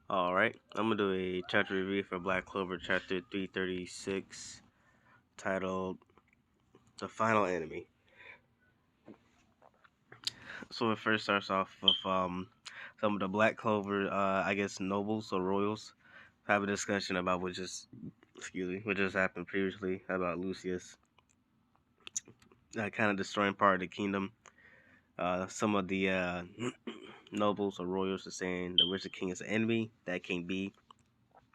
Alright, I'm gonna do a chapter review for Black Clover chapter 336 titled The Final Enemy. So it first starts off with some of the Black Clover I guess nobles or royals have a discussion about what just happened previously about Lucius kind of destroying part of the kingdom. Some of the nobles or royals are saying the Witcher King is an enemy. That can't be.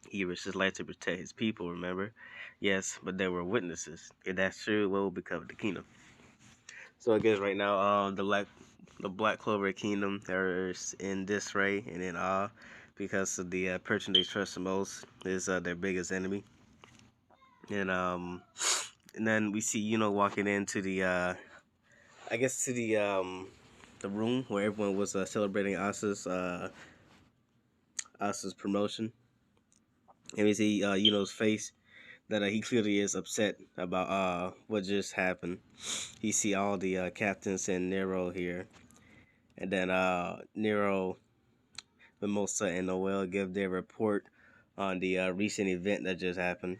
He risks his life to protect his people, remember? Yes, but there were witnesses. If that's true, what will become of the kingdom? So I guess right now, the Black Clover Kingdom, they're in disarray and in awe because of the person they trust the most is their biggest enemy. And and then we see, walking into I guess to the room where everyone was celebrating Asa's promotion. And we see, his face that he clearly is upset about what just happened. You see all the captains and Nero here, and then Nero, Mimosa, and Noel give their report on the recent event that just happened.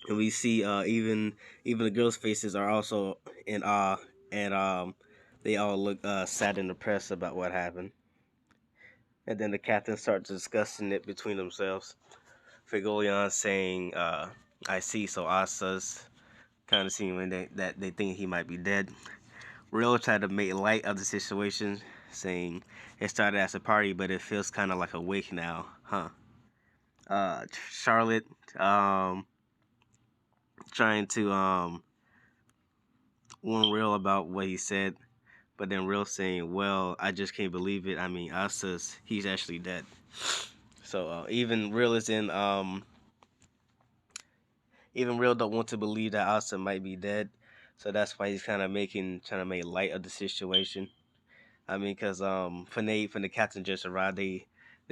And we see even the girls' faces are also in awe, and they all look sad and depressed about what happened. And then the captains start discussing it between themselves. Figolion saying, "I see." So Asa's kind of seeing that they think he might be dead. Real tried to make light of the situation, saying it started as a party, but it feels kind of like a wake now, huh? Charlotte trying to warn Real about what he said, but then Real saying, "Well, I just can't believe it. I mean, Asa's he's actually dead." So even Real is in even Real don't want to believe that Asa might be dead. So that's why he's kind of trying to make light of the situation. I mean, because when the captain just arrived, they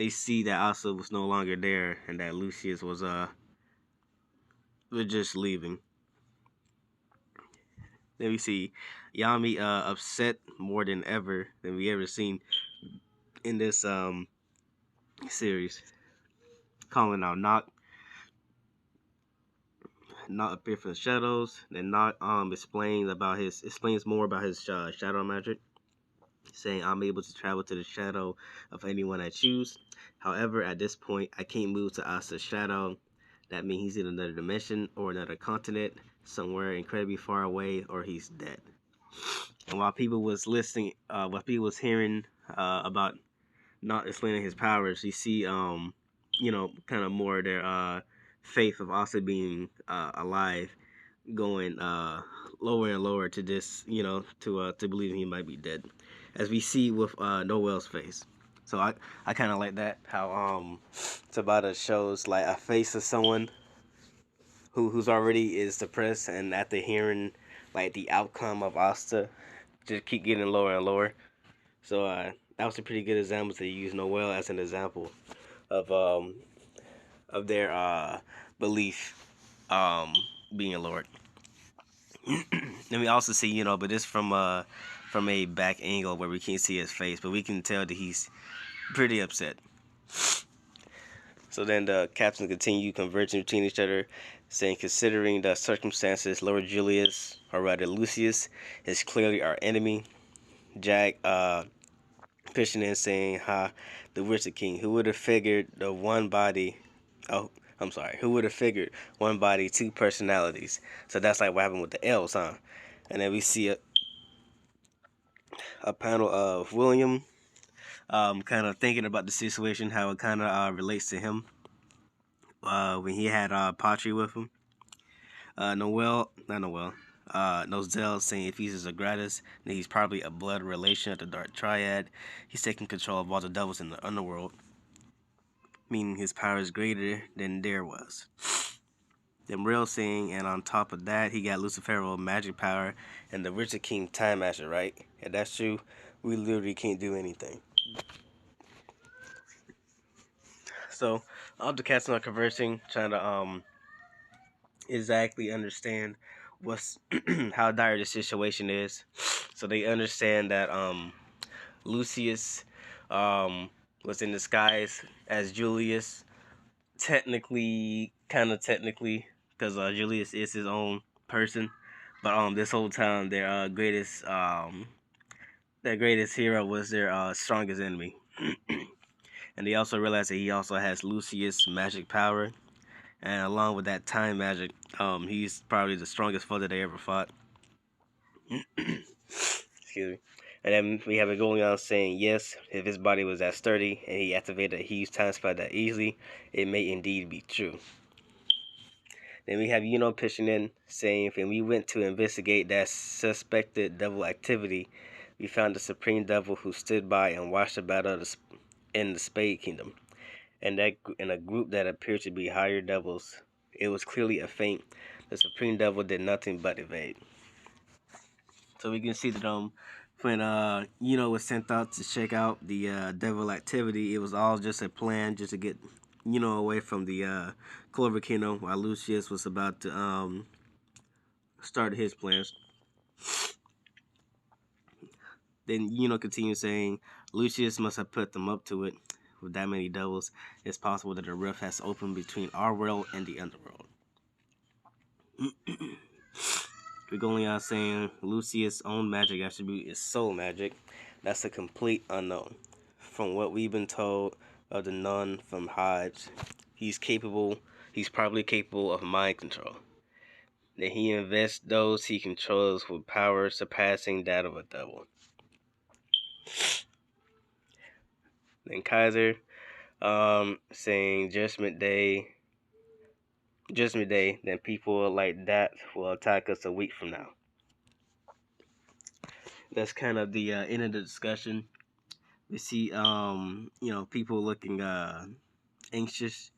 see that Asa was no longer there and that Lucius was just leaving. Then we see Yami upset more than ever than we ever seen in this series, calling out Knock appear from the shadows. Then Knock explains more about his shadow magic, saying I'm able to travel to the shadow of anyone I choose. However, at this point, I can't move to Asa's shadow. That means he's in another dimension or another continent, somewhere incredibly far away, or he's dead. And while people was hearing about not explaining his powers, you see, kind of more their faith of Asa being alive going lower and lower to this, to believing he might be dead, as we see with Noel's face. So I kind of like that how Tabata shows like a face of someone who's already is depressed, and after hearing like the outcome of Asta, just keep getting lower and lower. So that was a pretty good example to use Noel as an example of their belief being lowered. And we also see, but this from a back angle where we can't see his face, but we can tell that he's pretty upset. So then the captains continue conversing between each other, saying, considering the circumstances, Lord Julius, or rather Lucius, is clearly our enemy. Jack pitching in saying, "Ha, the Witcher King. Who would have figured the one body? Oh, I'm sorry. Who would have figured one body, two personalities?" So that's like what happened with the elves, huh? And then we see a panel of William, kind of thinking about the situation, how it kind of relates to him when he had Patri with him. Not Noel. Nozel saying if he's a gratis, then he's probably a blood relation of the Dark Triad. He's taking control of all the devils in the underworld, meaning his power is greater than there was. Then Real saying, and on top of that, he got Lucifero magic power and the Richard King time master, right? If that's true, we literally can't do anything. So all the cats are conversing, trying to exactly understand what's how dire the situation is. So they understand that Lucius um was in disguise as Julius. Technically, kind of technically, because Julius is his own person. But this whole time, their greatest hero was their strongest enemy. And they also realized that he also has Lucius magic power, and along with that time magic, he's probably the strongest foe that they ever fought. Excuse me. And then we have it going on saying, yes, if his body was that sturdy and he activated a huge time spot that easily, it may indeed be true. Then we have Yuno pitching in saying, when we went to investigate that suspected devil activity, we found the Supreme Devil who stood by and watched the battle in the Spade Kingdom, and that in a group that appeared to be higher devils. It was clearly a feint. The Supreme Devil did nothing but evade. So we can see that when was sent out to check out the devil activity, it was all just a plan just to get away from the Clover Kingdom while Lucius was about to start his plans. Then continues saying Lucius must have put them up to it. With that many devils, it's possible that a rift has opened between our world and the underworld. We're going on saying Lucius' own magic attribute is soul magic. That's a complete unknown. From what we've been told of the nun from Hodge, he's probably capable of mind control. That he invests those he controls with power surpassing that of a devil. Then Kaiser, saying Judgment Day, then people like that will attack us a week from now. That's kind of the end of the discussion. We see, people looking anxious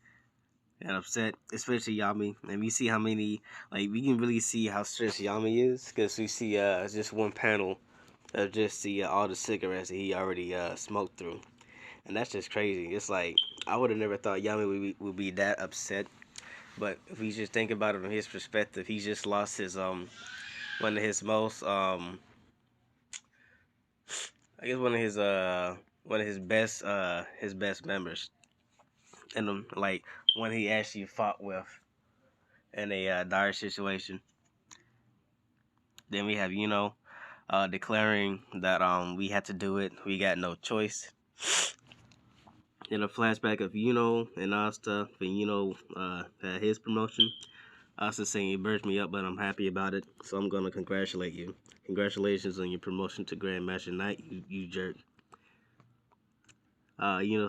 and upset, especially Yami. And we see how many, we can really see how stressed Yami is because we see just one panel of just see all the cigarettes that he already smoked through. And that's just crazy. It's like, I would have never thought Yami would be that upset. But if we just think about it from his perspective, he just lost his one of his most I guess one of his best members, and like one he actually fought with in a dire situation. Then we have declaring that we had to do it, we got no choice. In a flashback of and Asta, when had his promotion, Asta saying he burst me up, but I'm happy about it, so I'm gonna congratulate you. Congratulations on your promotion to Grandmaster Knight, you jerk.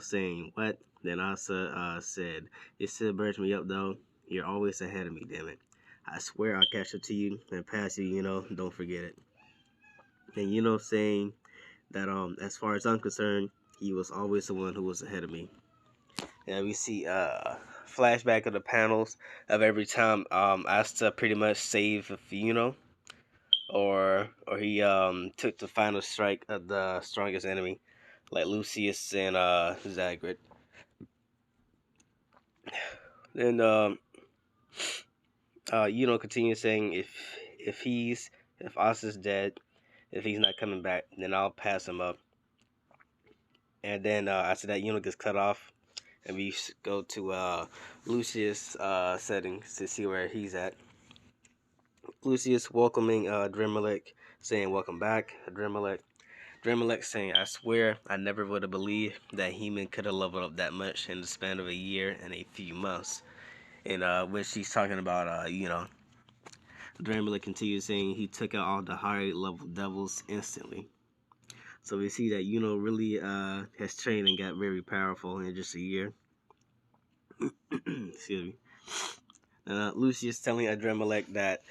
Saying what? Then Asa said, it still burns me up though. You're always ahead of me, damn it. I swear I'll catch up to you and pass you, don't forget it. And saying that as far as I'm concerned, he was always the one who was ahead of me. And we see flashback of the panels of every time Asta pretty much saved or he took the final strike of the strongest enemy, like Lucius and Zagrid. Then continue saying if Asta's dead, if he's not coming back, then I'll pass him up. And then after that, gets cut off, and we go to Lucius settings to see where he's at. Lucius welcoming Dremelec, saying welcome back, Dremelec. Dremelec saying, I swear I never would have believed that Heman could have leveled up that much in the span of a year and a few months. And which he's talking about, Dremelec continues saying he took out all the high level devils instantly. So we see that really has trained and got very powerful in just a year. Excuse me. Lucius telling Adremelec that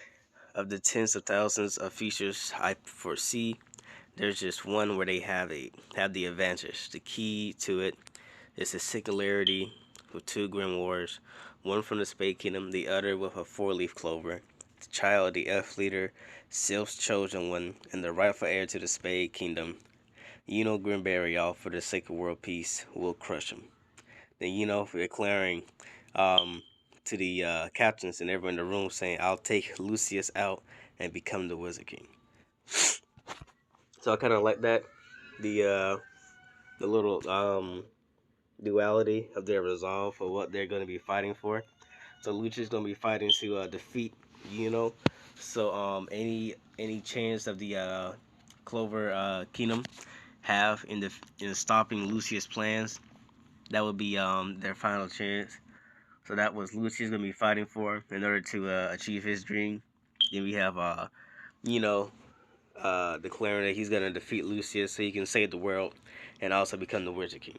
of the tens of thousands of features I foresee, there's just one where they have the advantage. The key to it is a singularity with two grimoires, one from the Spade Kingdom, the other with a four-leaf clover. The child, the elf leader, Sylph's chosen one, and the rightful heir to the Spade Kingdom. Grimbarriel, for the sake of world peace, will crush him. Then for declaring to the captains and everyone in the room saying, I'll take Lucius out and become the Wizard King. So I kind of like that. The little duality of their resolve for what they're going to be fighting for. So Lucha's going to be fighting to defeat Yuno. So any chance of the Clover Kingdom have in stopping Lucius' plans, that would be their final chance. So that was Lucius going to be fighting for in order to achieve his dream. Then we have you know declaring that he's going to defeat Lucius so he can save the world and also become the Wizard King.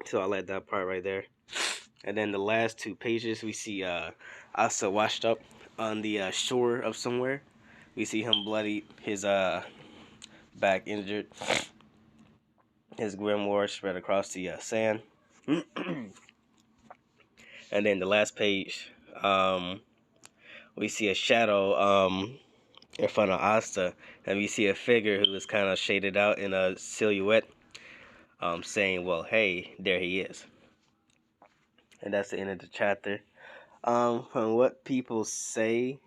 So I like that part right there. And then the last two pages, we see Asa washed up on the shore of somewhere. We see him bloody, his back injured, his grimoire spread across the sand. And then the last page, we see a shadow in front of Asta, and we see a figure who is kind of shaded out in a silhouette, saying, "Well, hey, there he is." And that's the end of the chapter. From what people say,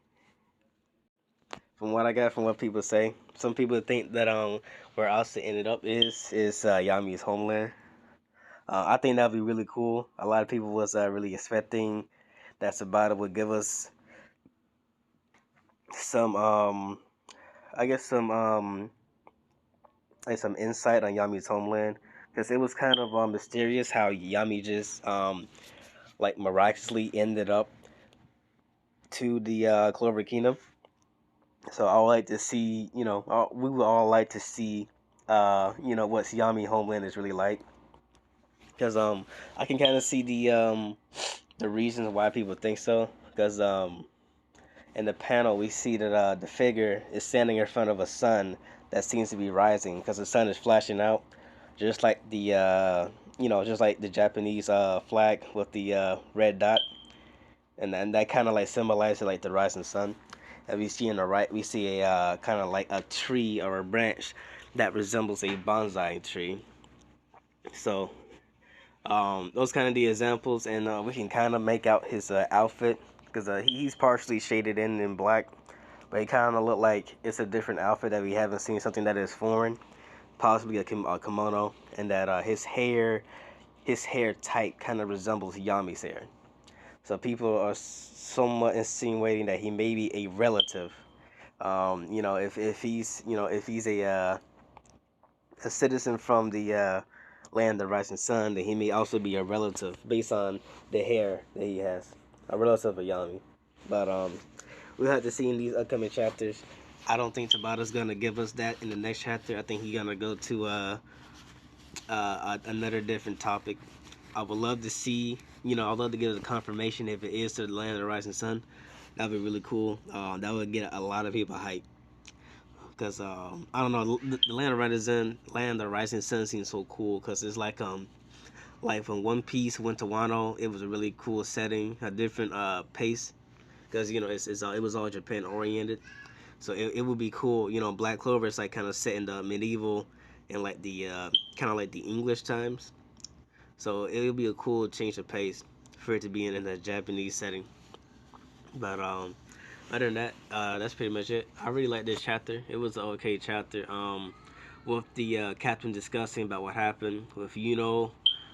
from what I got from what people say, some people think that where Asta ended up is Yami's homeland. I think that'd be really cool. A lot of people was really expecting that Sabata would give us some I guess some insight on Yami's homeland, because it was kind of mysterious how Yami just like miraculously ended up to the Clover Kingdom. So I would like to see, we would all like to see, what Yami homeland is really like, because I can kind of see the reasons why people think so, because in the panel we see that the figure is standing in front of a sun that seems to be rising because the sun is flashing out, just like the just like the Japanese flag with the red dot, and then that kind of like symbolizes like the rising sun. And we see on the right, we see a kind of like a tree or a branch that resembles a bonsai tree. So those kind of the examples, and we can kind of make out his outfit, because he's partially shaded in black, but he kind of look like it's a different outfit that we haven't seen, something that is foreign, possibly a kimono, and that his hair type kind of resembles Yami's hair. So people are somewhat insinuating that he may be a relative. If he's if he's a citizen from the land of the rising sun, then he may also be a relative based on the hair that he has, a relative of Yami. But we'll have to see in these upcoming chapters. I don't think Tabata's gonna give us that in the next chapter. I think he's gonna go to another different topic. I would love to see, I'd love to get a confirmation if it is to the land of the rising sun. That'd be really cool. That would get a lot of people hyped. Because I don't know, the land of the rising sun seems so cool, because it's like from One Piece went to Wano, it was a really cool setting, a different pace, because it was all Japan oriented. So it would be cool. Black Clover is like kind of set in the medieval and like the kind of like the English times. So it would be a cool change of pace for it to be in a Japanese setting. But other than that, that's pretty much it. I really like this chapter. It was an okay chapter. With the captain discussing about what happened with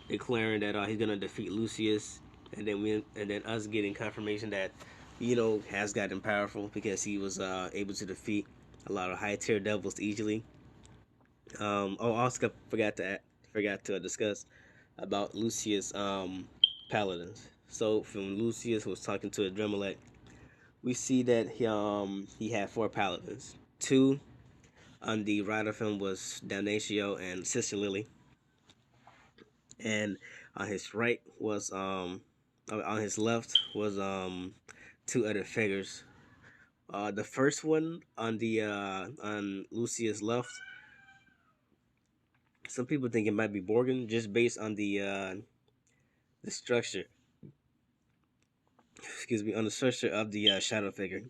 declaring that he's gonna defeat Lucius, and then us getting confirmation that has gotten powerful because he was able to defeat a lot of high tier devils easily. Also forgot to discuss about Lucius paladins. So from Lucius was talking to Adremelech, we see that he had four paladins. Two on the right of him was Damnatio and Sister Lily, and on his right was on his left was two other figures. The first one on Lucius' left, some people think it might be Borgin, just based on the structure. Excuse me, on the structure of the shadow figure.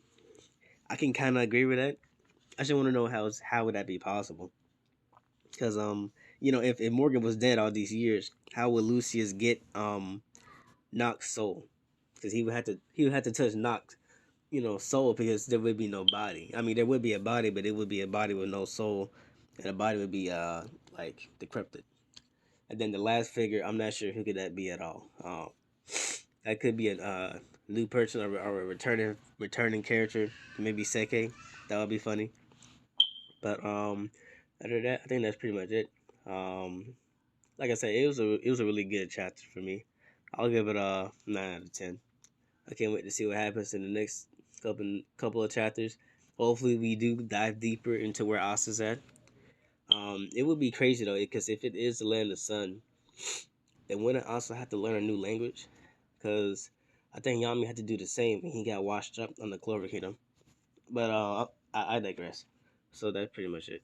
I can kind of agree with that. I just want to know how would that be possible? Because if Morgan was dead all these years, how would Lucius get Nox's soul? Because he would have to touch Nox, soul, because there would be no body. I mean, there would be a body, but it would be a body with no soul, and the body would be like decrepit. And then the last figure, I'm not sure who could that be at all. That could be a new person or a returning character, maybe Seke. That would be funny. But other than that, I think that's pretty much it. Um, like I said, it was a really good chapter for me. I'll give it a 9 out of 10. I can't wait to see what happens in the next couple of chapters. Hopefully, we do dive deeper into where Asa's at. It would be crazy though, because if it is the land of sun, then wouldn't Asa have to learn a new language? Because I think Yami had to do the same when he got washed up on the Clover Kingdom. But I digress. So that's pretty much it.